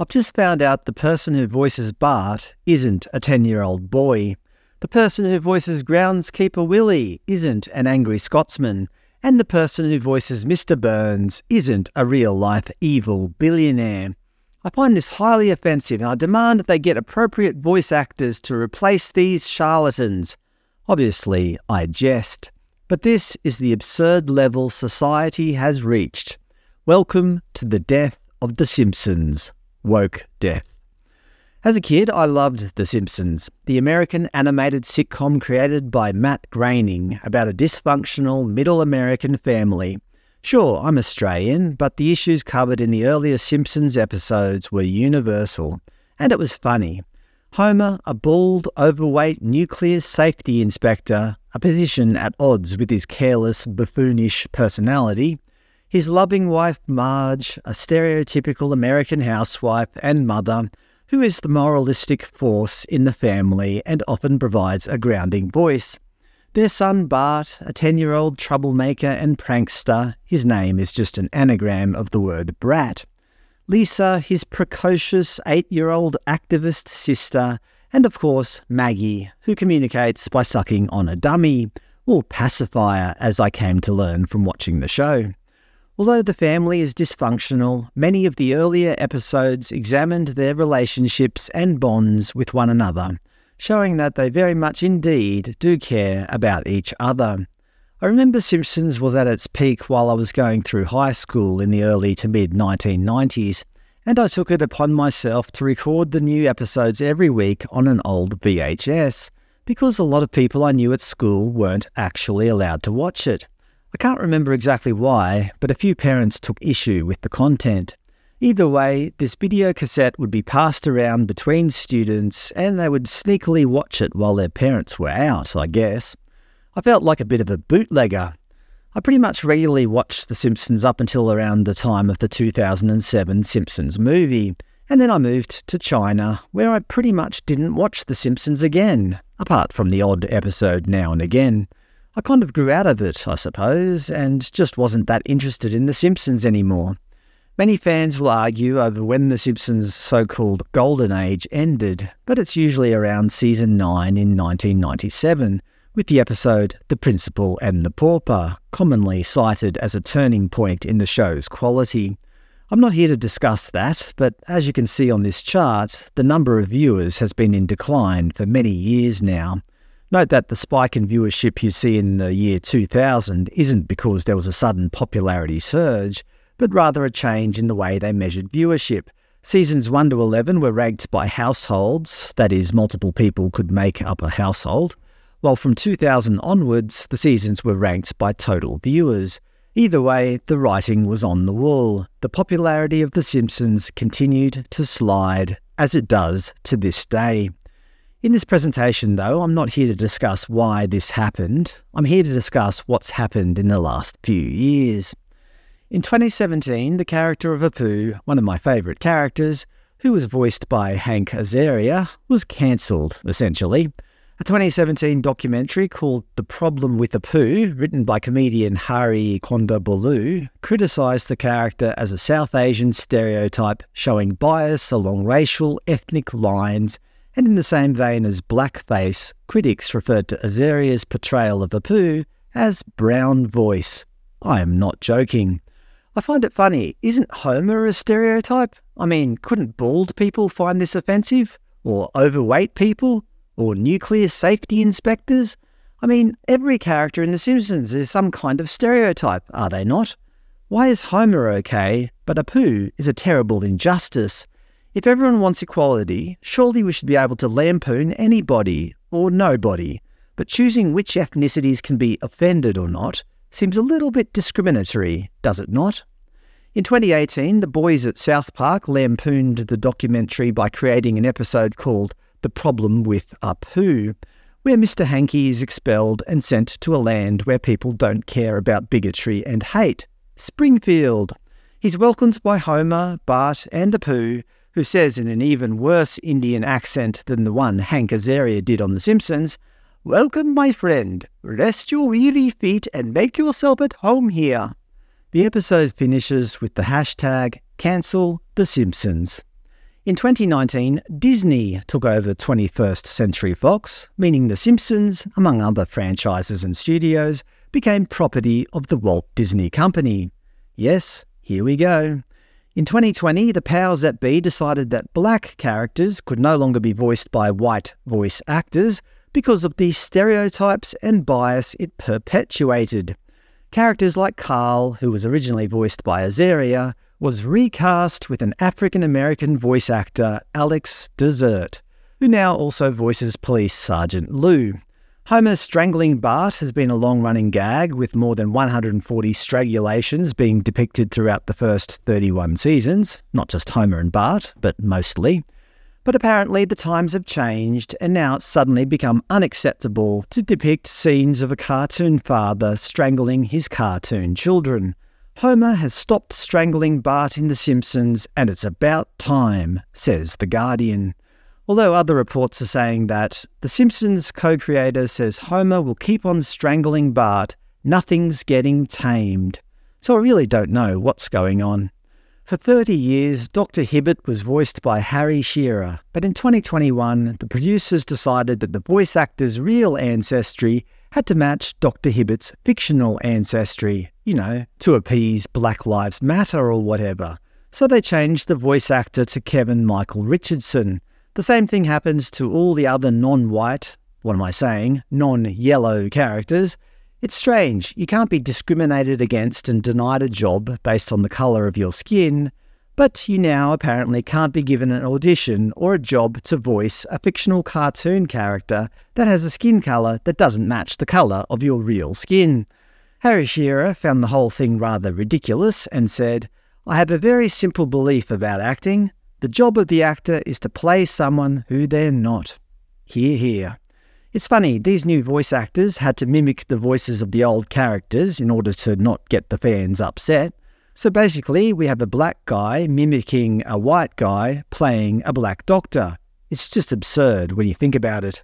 I've just found out the person who voices Bart isn't a 10-year-old boy. The person who voices Groundskeeper Willie isn't an angry Scotsman. And the person who voices Mr. Burns isn't a real-life evil billionaire. I find this highly offensive and I demand that they get appropriate voice actors to replace these charlatans. Obviously, I jest. But this is the absurd level society has reached. Welcome to the Death of The Simpsons. Woke death. As a kid, I loved The Simpsons, the American animated sitcom created by Matt Groening about a dysfunctional middle American family. Sure, I'm Australian, but the issues covered in the earlier Simpsons episodes were universal, and it was funny. Homer, a bald, overweight nuclear safety inspector, a position at odds with his careless, buffoonish personality. His loving wife Marge, a stereotypical American housewife and mother, who is the moralistic force in the family and often provides a grounding voice. Their son Bart, a 10-year-old troublemaker and prankster, his name is just an anagram of the word brat. Lisa, his precocious 8-year-old activist sister, and of course Maggie, who communicates by sucking on a dummy, or pacifier as I came to learn from watching the show. Although the family is dysfunctional, many of the earlier episodes examined their relationships and bonds with one another, showing that they very much indeed do care about each other. I remember Simpsons was at its peak while I was going through high school in the early to mid-1990s, and I took it upon myself to record the new episodes every week on an old VHS, because a lot of people I knew at school weren't actually allowed to watch it. I can't remember exactly why, but a few parents took issue with the content. Either way, this video cassette would be passed around between students and they would sneakily watch it while their parents were out, I guess. I felt like a bit of a bootlegger. I pretty much regularly watched The Simpsons up until around the time of the 2007 Simpsons Movie, and then I moved to China, where I pretty much didn't watch The Simpsons again, apart from the odd episode now and again. I kind of grew out of it, I suppose, and just wasn't that interested in The Simpsons anymore. Many fans will argue over when The Simpsons' so-called golden age ended, but it's usually around season 9 in 1997, with the episode The Principal and the Pauper, commonly cited as a turning point in the show's quality. I'm not here to discuss that, but as you can see on this chart, the number of viewers has been in decline for many years now. Note that the spike in viewership you see in the year 2000 isn't because there was a sudden popularity surge, but rather a change in the way they measured viewership. Seasons 1 to 11 were ranked by households, that is, multiple people could make up a household, while from 2000 onwards, the seasons were ranked by total viewers. Either way, the writing was on the wall. The popularity of The Simpsons continued to slide, as it does to this day. In this presentation, though, I'm not here to discuss why this happened. I'm here to discuss what's happened in the last few years. In 2017, the character of Apu, one of my favourite characters, who was voiced by Hank Azaria, was cancelled, essentially. A 2017 documentary called The Problem with Apu, written by comedian Hari Kondabolu, criticised the character as a South Asian stereotype showing bias along racial, ethnic lines, and in the same vein as blackface, critics referred to Azaria's portrayal of Apu as brown voice. I am not joking. I find it funny, isn't Homer a stereotype? I mean, couldn't bald people find this offensive? Or overweight people? Or nuclear safety inspectors? I mean, every character in The Simpsons is some kind of stereotype, are they not? Why is Homer okay, but Apu is a terrible injustice? If everyone wants equality, surely we should be able to lampoon anybody or nobody, but choosing which ethnicities can be offended or not seems a little bit discriminatory, does it not? In 2018, the boys at South Park lampooned the documentary by creating an episode called The Problem with Apu, where Mr. Hanky is expelled and sent to a land where people don't care about bigotry and hate, Springfield. He's welcomed by Homer, Bart and Apu, who says in an even worse Indian accent than the one Hank Azaria did on The Simpsons, "Welcome, my friend. Rest your weary feet and make yourself at home here." The episode finishes with the hashtag #CancelTheSimpsons. In 2019, Disney took over 21st Century Fox, meaning The Simpsons, among other franchises and studios, became property of the Walt Disney Company. Yes, here we go. In 2020, the powers that be decided that black characters could no longer be voiced by white voice actors because of the stereotypes and bias it perpetuated. Characters like Carl, who was originally voiced by Azaria, was recast with an African-American voice actor, Alex Desert, who now also voices Police Sergeant Lou. Homer strangling Bart has been a long-running gag, with more than 140 strangulations being depicted throughout the first 31 seasons. Not just Homer and Bart, but mostly. But apparently the times have changed, and now it's suddenly become unacceptable to depict scenes of a cartoon father strangling his cartoon children. Homer has stopped strangling Bart in The Simpsons, and it's about time, says The Guardian. Although other reports are saying that The Simpsons co-creator says Homer will keep on strangling Bart, nothing's getting tamed. So I really don't know what's going on. For 30 years, Dr. Hibbert was voiced by Harry Shearer, but in 2021, the producers decided that the voice actor's real ancestry had to match Dr. Hibbert's fictional ancestry, to appease Black Lives Matter or whatever. So they changed the voice actor to Kevin Michael Richardson. The same thing happens to all the other non-white, non-yellow characters. It's strange, you can't be discriminated against and denied a job based on the colour of your skin, but you now apparently can't be given an audition or a job to voice a fictional cartoon character that has a skin colour that doesn't match the colour of your real skin. Harry Shearer found the whole thing rather ridiculous and said, "I have a very simple belief about acting. The job of the actor is to play someone who they're not." Hear, hear. It's funny, these new voice actors had to mimic the voices of the old characters in order to not get the fans upset. So basically, we have a black guy mimicking a white guy playing a black doctor. It's just absurd when you think about it.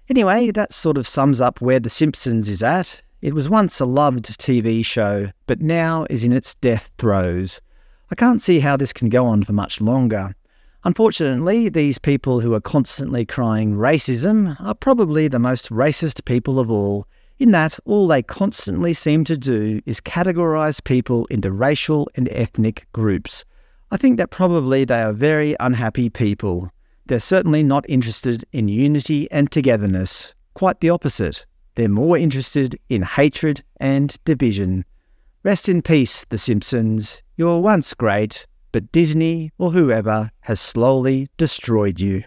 Anyway, that sort of sums up where The Simpsons is at. It was once a loved TV show, but now is in its death throes. I can't see how this can go on for much longer. Unfortunately, these people who are constantly crying racism are probably the most racist people of all, in that all they constantly seem to do is categorise people into racial and ethnic groups. I think that probably they are very unhappy people. They're certainly not interested in unity and togetherness. Quite the opposite. They're more interested in hatred and division. Rest in peace, The Simpsons. You were once great, but Disney or whoever has slowly destroyed you.